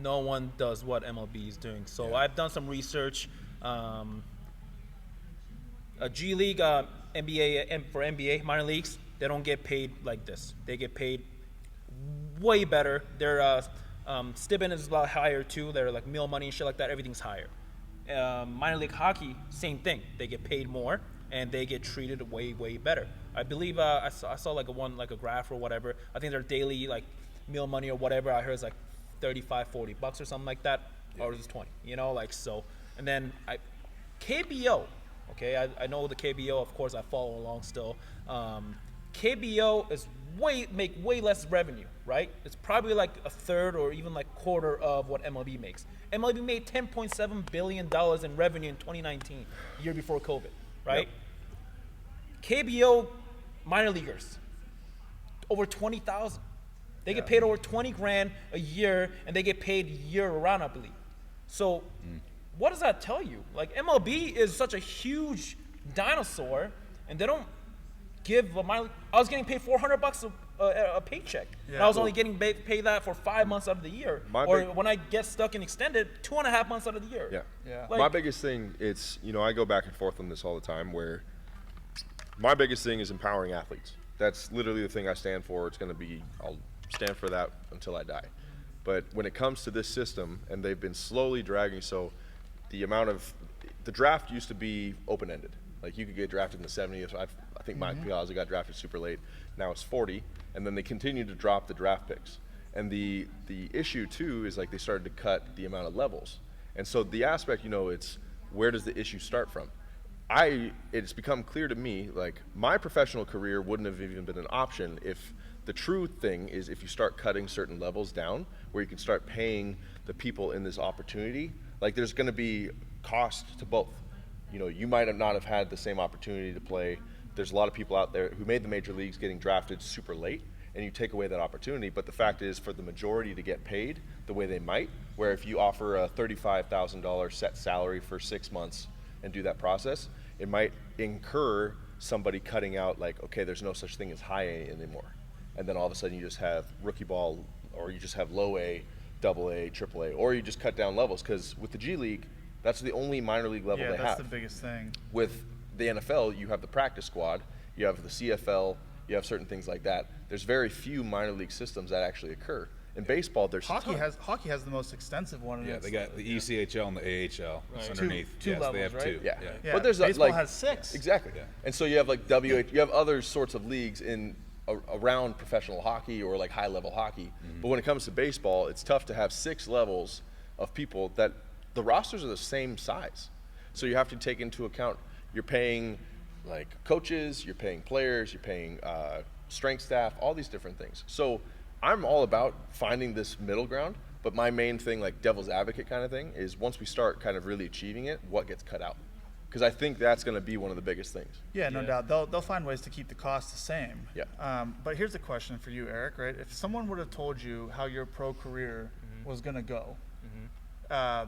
no one does what MLB is doing. So I've done some research. A G League, NBA, for NBA minor leagues, they don't get paid like this. They get paid way better. Their stipend is a lot higher too. They're like meal money and shit like that. Everything's higher. Minor league hockey, same thing. They get paid more and they get treated way, way better. I believe I saw like a graph or whatever. I think their daily like meal money or whatever, I heard is like $35-40 or something like that. Or is it 20? You know, like so. And then KBO. Okay, I know the KBO. Of course, I follow along still. KBO is make way less revenue, right? It's probably like a third or even like quarter of what MLB makes. MLB made $10.7 billion in revenue in 2019, year before COVID, right? Yep. KBO minor leaguers, over 20,000. They get paid over 20 grand a year, and they get paid year round, I believe. So what does that tell you? Like MLB is such a huge dinosaur, and they don't give a minor. I was getting paid $400 a paycheck. Yeah. And I was only getting paid that for 5 months out of the year. When I get stuck and extended, 2.5 months out of the year. Yeah. Like, my biggest thing, it's, I go back and forth on this all the time, where my biggest thing is empowering athletes. That's literally the thing I stand for. It's going to be, I'll stand for that until I die. But when it comes to this system, and they've been slowly dragging, so the draft used to be open-ended. Like you could get drafted in the 70th. I think Mike Piazza got drafted super late. Now it's 40, and then they continue to drop the draft picks. And the issue too is like they started to cut the amount of levels. And so the aspect, it's where does the issue start from? It's become clear to me, like my professional career wouldn't have even been an option if the true thing is if you start cutting certain levels down, where you can start paying the people in this opportunity. Like there's going to be cost to both. You might not have had the same opportunity to play. There's a lot of people out there who made the major leagues getting drafted super late, and you take away that opportunity. But the fact is, for the majority to get paid the way they might, where if you offer a $35,000 set salary for 6 months and do that process, it might incur somebody cutting out like, okay, there's no such thing as high A anymore. And then all of a sudden you just have rookie ball, or you just have low A, double A, triple A, or you just cut down levels. Because with the G League, that's the only minor league level they have. Yeah, that's the biggest thing. With the NFL, you have the practice squad, you have the CFL, you have certain things like that. There's very few minor league systems that actually occur. In baseball, there's hockey has the most extensive one. Yeah, they got the ECHL and the AHL underneath. Two levels, they have right? two. Yeah. But there's baseball has 6. Exactly. Yeah. And so you have like you have other sorts of leagues around professional hockey or like high level hockey. But when it comes to baseball, it's tough to have 6 levels of people that the rosters are the same size. So you have to take into account, you're paying like coaches, you're paying players, you're paying strength staff, all these different things. So I'm all about finding this middle ground, but my main thing, like devil's advocate kind of thing, is once we start kind of really achieving it, what gets cut out? Because I think that's going to be one of the biggest things. Yeah, no doubt. They'll find ways to keep the cost the same. Yeah. But here's a question for you, Eric, right? If someone would have told you how your pro career was going to go,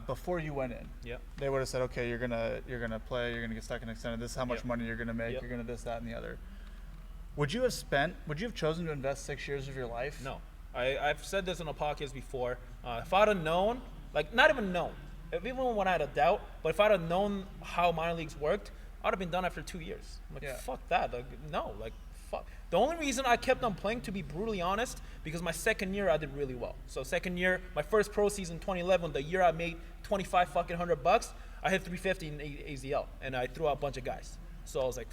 before you went in, they would have said, okay, you're gonna play, you're gonna get stuck in extended, this is how much money you're gonna make, you're gonna this, that, and the other. Would you have chosen to invest 6 years of your life? No. I've said this in a podcast before. If I'd have known, like not even known, even when I had a doubt, but if I'd have known how minor leagues worked, I'd have been done after 2 years. I'm like, fuck that. Like, no, like, fuck. The only reason I kept on playing, to be brutally honest, because my second year I did really well. So second year, my first pro season, 2011, the year I made $2,500, I hit 350 in AZL, and I threw out a bunch of guys. So I was like,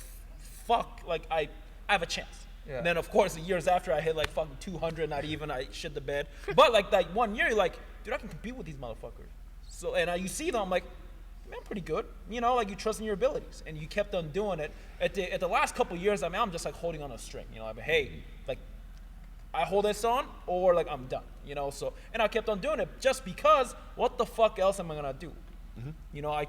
fuck, like I have a chance. Yeah. And then of course the years after I hit like fucking 200, not even, I shit the bed. But like that 1 year, you're like, dude, I can compete with these motherfuckers. So and you see them, I'm like, man, I'm pretty good. Like you trust in your abilities, and you kept on doing it. At the last couple of years, I'm just like holding on a string. I'm like, hey, like I hold this on, or like I'm done. So and I kept on doing it just because what the fuck else am I gonna do? I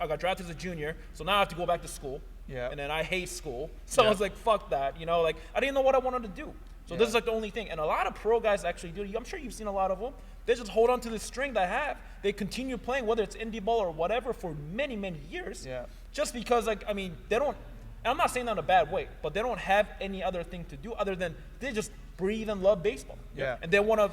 got drafted as a junior, so now I have to go back to school. Yeah. And then I hate school, so I was like, fuck that. Like I didn't know what I wanted to do. So this is like the only thing. And a lot of pro guys actually do. I'm sure you've seen a lot of them. They just hold on to this string they have. They continue playing, whether it's indie ball or whatever, for many, many years. Yeah. Just because, like, I mean, they don't. And I'm not saying that in a bad way, but they don't have any other thing to do other than they just breathe and love baseball. Yeah. And they want to,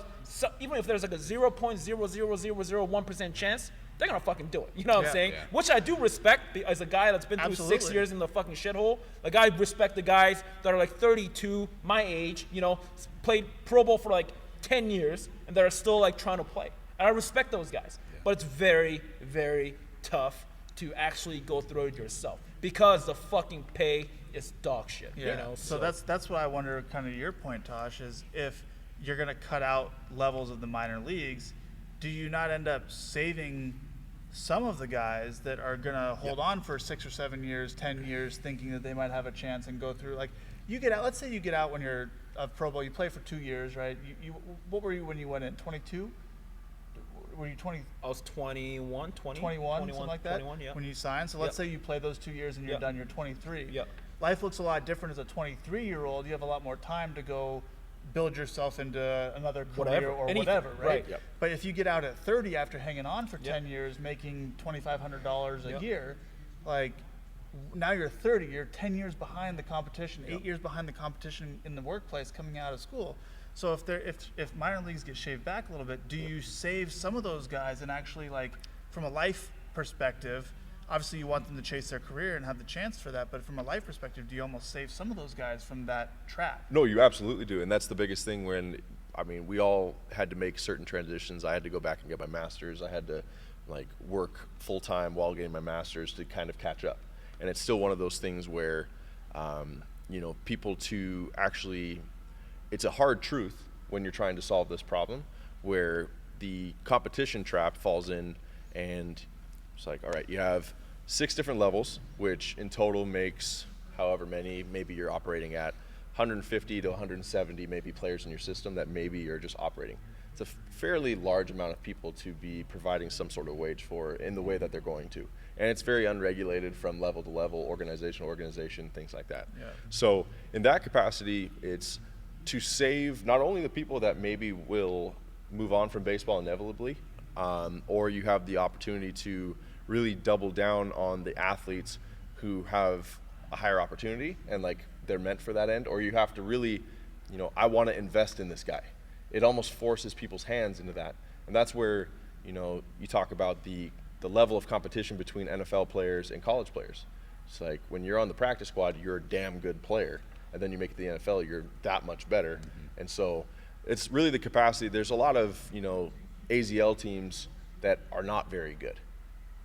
even if there's like a 0.00001% chance, they're going to fucking do it. You know what I'm saying? Yeah. Which I do respect as a guy that's been through 6 years in the fucking shithole. Like, I respect the guys that are like 32, my age, you know, played Pro Bowl for like 10 years, and that are still like trying to play. And I respect those guys. Yeah. But it's very, very tough to actually go through it yourself because the fucking pay is dog shit. Yeah. You know? So that's what I wonder, kind of your point, Tosh, is if you're going to cut out levels of the minor leagues, do you not end up saving some of the guys that are going to hold on for 6 or 7 years, 10 years, thinking that they might have a chance and go through? Like, you get out, let's say you get out when you're a Pro Bowl, you play for 2 years, right? What were you when you went in? 22? Were you 20? I was 21, 20. 21, something like that? 21, yeah. When you signed? So let's say you play those 2 years and you're done, you're 23. Yeah. Life looks a lot different as a 23-year-old. You have a lot more time to go build yourself into another career or whatever, right? Yep. But if you get out at 30 after hanging on for 10 years, making $2,500 a year, like, now you're 30, you're 10 years behind the competition, 8 years behind the competition in the workplace coming out of school. So if minor leagues get shaved back a little bit, do you save some of those guys and actually, like, from a life perspective, obviously you want them to chase their career and have the chance for that, but from a life perspective, do you almost save some of those guys from that trap? No, you absolutely do, and that's the biggest thing. When, I mean, we all had to make certain transitions. I had to go back and get my master's. I had to, like, work full time while getting my master's to kind of catch up. And it's still one of those things where, you know, people to actually, it's a hard truth when you're trying to solve this problem, where the competition trap falls in, and it's like, all right, you have 6 different levels, which in total makes however many, maybe you're operating at 150 to 170 maybe players in your system that maybe you're just operating. It's a fairly large amount of people to be providing some sort of wage for in the way that they're going to. And it's very unregulated from level to level, organization to organization, things like that. Yeah. So in that capacity, it's to save not only the people that maybe will move on from baseball inevitably, or you have the opportunity to really double down on the athletes who have a higher opportunity and, like, they're meant for that end, or you have to really, you know, I want to invest in this guy. It almost forces people's hands into that. And that's where, you know, you talk about the level of competition between NFL players and college players. It's like when you're on the practice squad, you're a damn good player, and then you make it to the NFL, you're that much better. Mm-hmm. And so it's really the capacity. There's a lot of, you know, AZL teams that are not very good,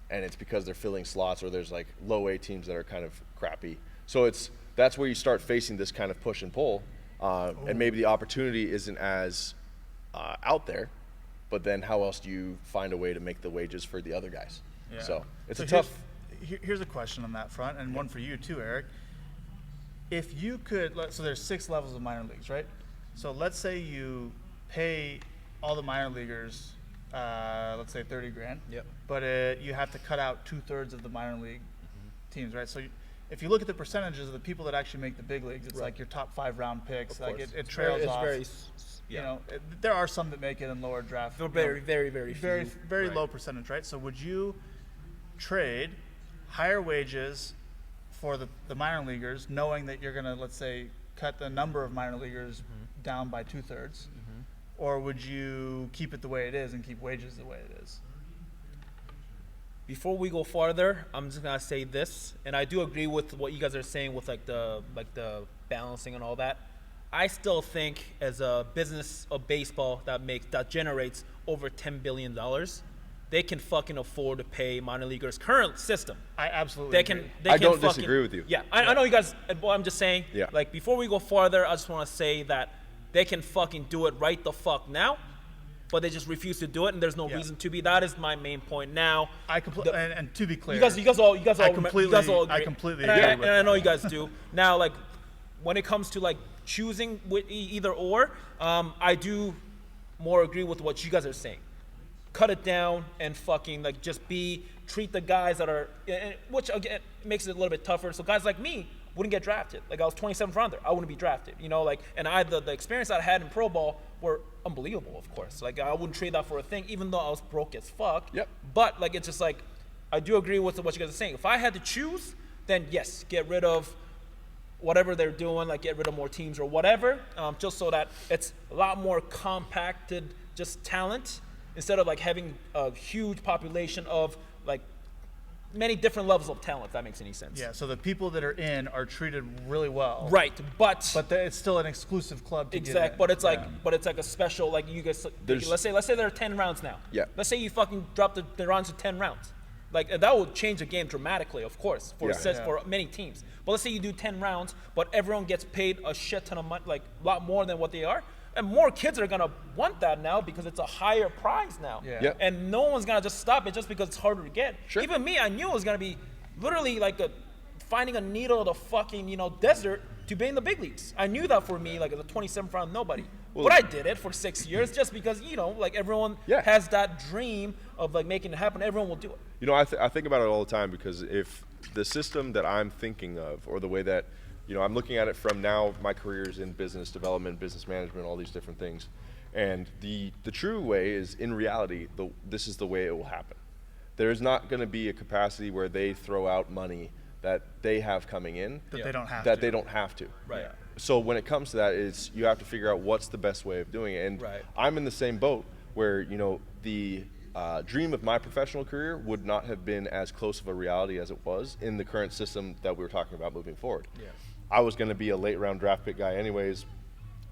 and it's because they're filling slots, or there's like low A teams that are kind of crappy. So that's where you start facing this kind of push and pull, and maybe the opportunity isn't as out there, but then how else do you find a way to make the wages for the other guys? Yeah. So it's so a tough. Here's a question on that front, and one for you too, Eric. If you could, so there's 6 levels of minor leagues, right? So let's say you pay all the minor leaguers, let's say $30,000. Yep. But you have to cut out 2/3 of the minor league teams, right? So if you look at the percentages of the people that actually make the big leagues, it's like your top 5 round picks. Like it trails off. You know, there are some that make it in lower draft. They're very low percentage, right? So would you trade higher wages for the minor leaguers, knowing that you're going to, let's say, cut the number of minor leaguers down by 2/3, or would you keep it the way it is and keep wages the way it is? Before we go farther, I'm just gonna say this, and I do agree with what you guys are saying with like the balancing and all that. I still think as a business of baseball that generates over $10 billion, they can fucking afford to pay minor leaguers current system. I absolutely agree. I don't disagree with you. Yeah, I know you guys. Well, I'm just saying. Yeah. Like before we go farther, I just want to say that they can fucking do it right the fuck now, but they just refuse to do it, and there's no reason to be. That is my main point. Now, and to be clear, you guys all agree. I completely agree. And I know you guys do. Now, like when it comes to like choosing with either or, I do more agree with what you guys are saying. Cut it down and fucking like just treat the guys that are, which again makes it a little bit tougher. So guys like me wouldn't get drafted. Like I was 27th rounder, I wouldn't be drafted. You know, like, and the experience I had in pro ball were unbelievable, of course. Like I wouldn't trade that for a thing, even though I was broke as fuck. Yep. But like it's just like, I do agree with what you guys are saying. If I had to choose, then yes, get rid of whatever they're doing, like get rid of more teams or whatever, just so that it's a lot more compacted, just talent, instead of like having a huge population of like many different levels of talent, if that makes any sense. Yeah, so the people that are in are treated really well. Right, but it's still an exclusive club to get in. but it's like a special, like you guys, let's say there are 10 rounds now. Yeah. Let's say you fucking drop the rounds to 10 rounds. Like that will change the game dramatically, of course, for for many teams. But let's say you do 10 rounds, but everyone gets paid a shit ton of money, like a lot more than what they are. And more kids are gonna want that now because it's a higher prize now. Yeah. And no one's gonna just stop it just because it's harder to get. Sure. Even me, I knew it was gonna be literally like finding a needle in the fucking desert to be in the big leagues. I knew that for me, like as a 27th round nobody. Well, but I did it for 6 years just because like everyone has that dream of like making it happen. Everyone will do it. I think about it all the time, because if the system that I'm thinking of, or the way that I'm looking at it from now, my career's in business development, business management, all these different things. And the true way is, in reality, this is the way it will happen. There's not going to be a capacity where they throw out money that they have coming in That they don't have that to. they don't have to. Right. Yeah. So when it comes to that, you have to figure out what's the best way of doing it. And I'm in the same boat where the dream of my professional career would not have been as close of a reality as it was in the current system that we were talking about moving forward. Yeah. I was going to be a late round draft pick guy anyways,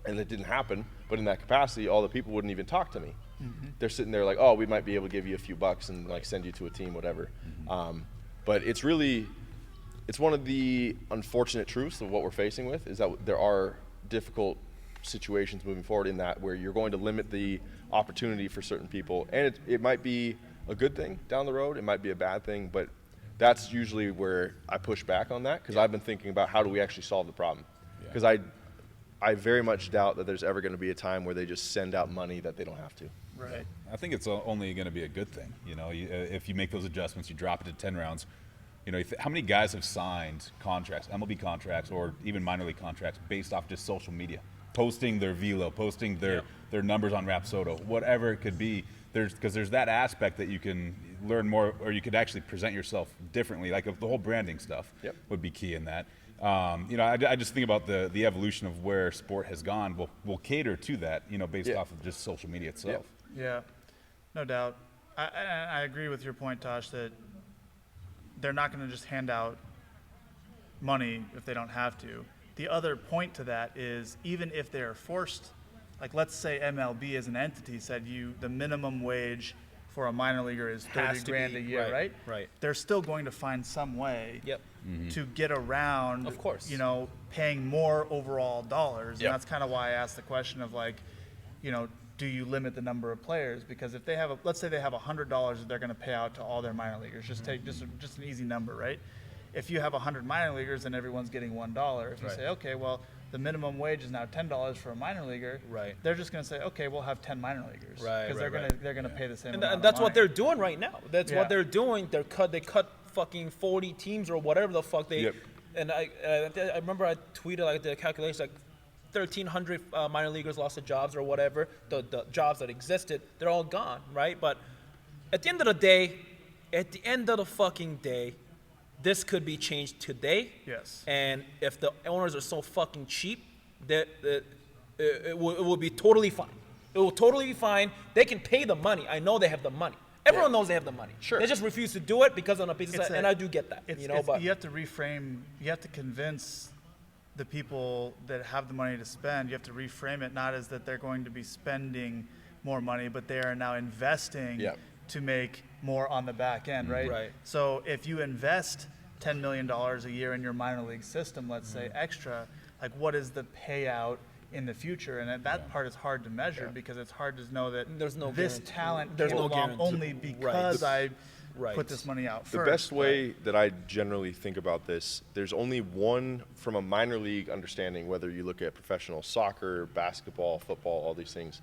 and it didn't happen. But in that capacity, all the people wouldn't even talk to me. Mm-hmm. They're sitting there like, oh, we might be able to give you a few bucks and like send you to a team, whatever. Mm-hmm. But it's one of the unfortunate truths of what we're facing with, is that there are difficult situations moving forward in that, where you're going to limit the opportunity for certain people. And it might be a good thing down the road. It might be a bad thing, but that's usually where I push back on that, because I've been thinking about how do we actually solve the problem. Because I very much doubt that there's ever going to be a time where they just send out money that they don't have to. Right. I think it's only going to be a good thing. If you make those adjustments, you drop it to 10 rounds. How many guys have signed contracts, MLB contracts, or even minor league contracts, based off just social media, posting their velo, posting their numbers on Rapsodo, whatever it could be. Because there's that aspect that you can learn more, or you could actually present yourself differently. Like the whole branding stuff would be key in that. I just think about the evolution of where sport has gone. We'll cater to that, based off of just social media itself. Yeah, no doubt. I agree with your point, Tosh, that they're not going to just hand out money if they don't have to. The other point to that is, even if they're forced, like let's say MLB as an entity said the minimum wage for a minor leaguer is $30,000 a year, right? Right. They're still going to find some way to get around, of course, paying more overall dollars. Yep. And that's kind of why I asked the question of like, do you limit the number of players? Because if they have let's say they have $100 that they're going to pay out to all their minor leaguers, just take just an easy number, right? If you have 100 minor leaguers and everyone's getting $1, if you say, okay, well, the minimum wage is now $10 for a minor leaguer, they're just going to say, okay, we'll have 10 minor leaguers, because they're going to pay the same amount and that's of money. what they're doing right now. That's what they're doing. They cut fucking 40 teams or whatever the fuck they. And I remember I tweeted like the calculations, like 1,300 minor leaguers lost their jobs or whatever. The jobs that existed, they're all gone, right? But at the end of the fucking day, this could be changed today. Yes. And if the owners are so fucking cheap, that it will be totally fine. It will totally be fine. They can pay the money. I know they have the money. Everyone knows they have the money. Sure. They just refuse to do it because on a business side, and I do get that. But you have to reframe. You have to convince the people that have the money to spend. You have to reframe it not as that they're going to be spending more money, but they are now investing to make more on the back end, right? Right. So if you invest $10 million a year in your minor league system, let's say extra, like what is the payout in the future? And that part is hard to measure because it's hard to know that there's no this guarantee. talent There's came no along guarantee. only because I Right. put this money out The first. best way that I generally think about this, there's only one, from a minor league understanding, whether you look at professional soccer, basketball, football, all these things.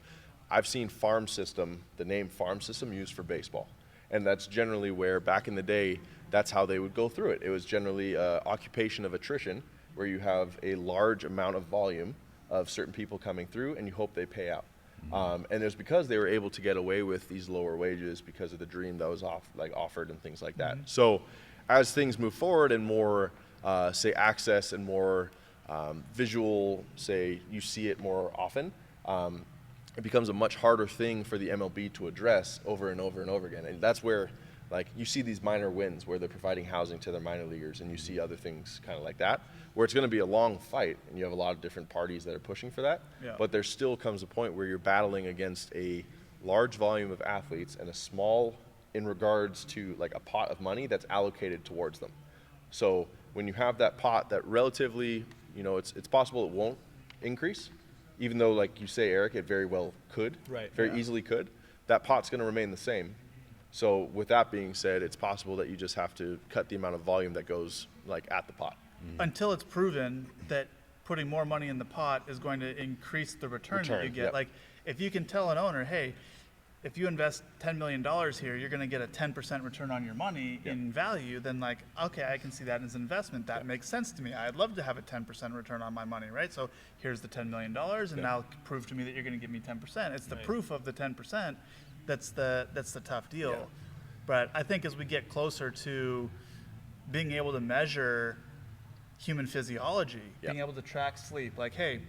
I've seen the name farm system used for baseball. And that's generally where, back in the day, that's how they would go through it. It was generally occupation of attrition, where you have a large amount of volume of certain people coming through, and you hope they pay out. And it's because they were able to get away with these lower wages because of the dream that was offered and things like that. So as things move forward and more, say, access and more visual, say you see it more often, it becomes a much harder thing for the MLB to address over and over and over again. And that's where, like, you see these minor wins where they're providing housing to their minor leaguers, and you see other things kind of like that, where it's going to be a long fight, and you have a lot of different parties that are pushing for that. Yeah. But there still comes a point where you're battling against a large volume of athletes and a small, in regards to like a pot of money that's allocated towards them. So when you have that pot that relatively, you know, it's possible it won't increase, even though, like you say, Eric, it very well could, Right. very easily could. That pot's going to remain the same. So with that being said, it's possible that you just have to cut the amount of volume that goes like at the pot. Until it's proven that putting more money in the pot is going to increase the return that you get. Yep. Like, if you can tell an owner, hey, if you invest $10 million here, you're going to get a 10% return on your money in value, then like, okay, I can see that as an investment. That makes sense to me. I'd love to have a 10% return on my money, right? So here's the $10 million, and now prove to me that you're going to give me 10%. It's the proof of the 10% that's the tough deal. Yeah. But I think as we get closer to being able to measure human physiology, being able to track sleep, like, hey,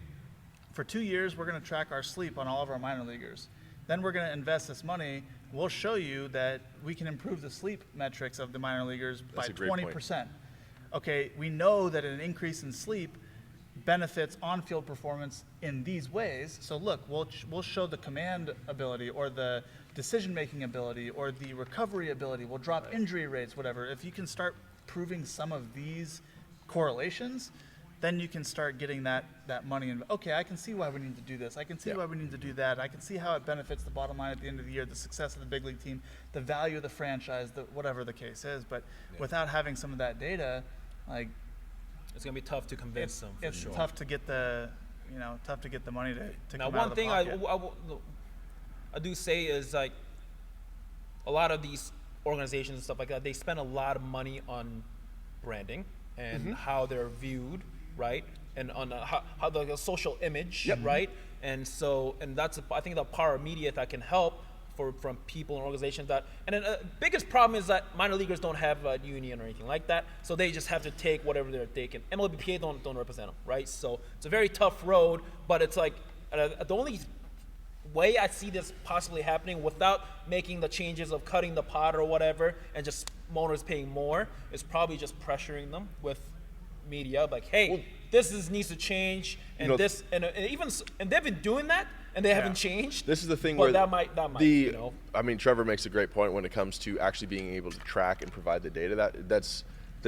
for 2 years, we're going to track our sleep on all of our minor leaguers. Then we're going to invest this money. We'll show you that we can improve the sleep metrics of the minor leaguers by That's a great point. 20%. Okay, we know that an increase in sleep benefits on-field performance in these ways. So look, we'll show the command ability or the decision-making ability or the recovery ability. We'll drop injury rates, whatever. If you can start proving some of these correlations, then you can start getting that money. And okay, I can see why we need to do this. I can see why we need to do that. I can see how it benefits the bottom line at the end of the year, the success of the big league team, the value of the franchise, whatever the case is. But without having some of that data, like, It's gonna be tough to convince them. For it's sure. tough to get the money to Now, come out one of the thing pocket. I do say is, like, a lot of these organizations and stuff like that, they spend a lot of money on branding and how they're viewed, right? And on how the social image, right? And so, and that's, I think, the power of media that can help from people and organizations that, and then biggest problem is that minor leaguers don't have a union or anything like that, so they just have to take whatever they're taking. MLBPA don't represent them, right? So it's a very tough road, but it's like, the only way I see this possibly happening without making the changes of cutting the pot or whatever and just owners paying more is probably just pressuring them with media, like, hey, needs to change, and and they've been doing that, and they haven't changed. This is the thing but where that might, you know. I mean, Trevor makes a great point when it comes to actually being able to track and provide the data. That's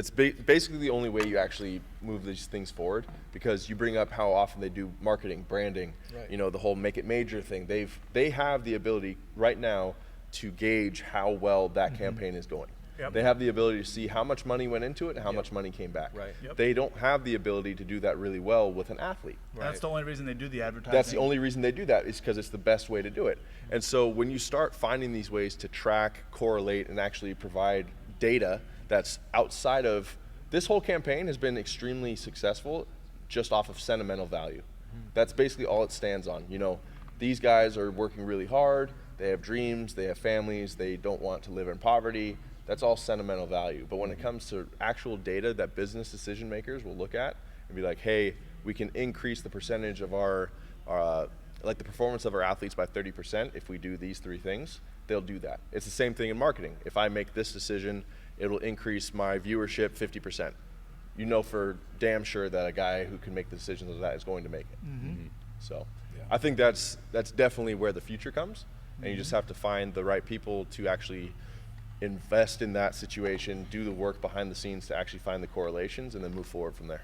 basically the only way you actually move these things forward, because you bring up how often they do marketing, branding, you know, the whole make it major thing. They have the ability right now to gauge how well that campaign is going. Yep. They have the ability to see how much money went into it and how much money came back. Right. Yep. They don't have the ability to do that really well with an athlete. That's the only reason they do the advertising. That's the only reason they do that, is because it's the best way to do it. And so when you start finding these ways to track, correlate, and actually provide data that's outside of, this whole campaign has been extremely successful just off of sentimental value. That's basically all it stands on. You know, these guys are working really hard, they have dreams, they have families, they don't want to live in poverty. That's all sentimental value. But when it comes to actual data that business decision makers will look at and be like, hey, we can increase the percentage of our like the performance of our athletes by 30% if we do these three things, they'll do that. It's the same thing in marketing. If I make this decision, it'll increase my viewership 50%. You know for damn sure that a guy who can make the decisions of that is going to make it. So I think that's definitely where the future comes, and you just have to find the right people to actually invest in that situation, do the work behind the scenes to actually find the correlations, and then move forward from there.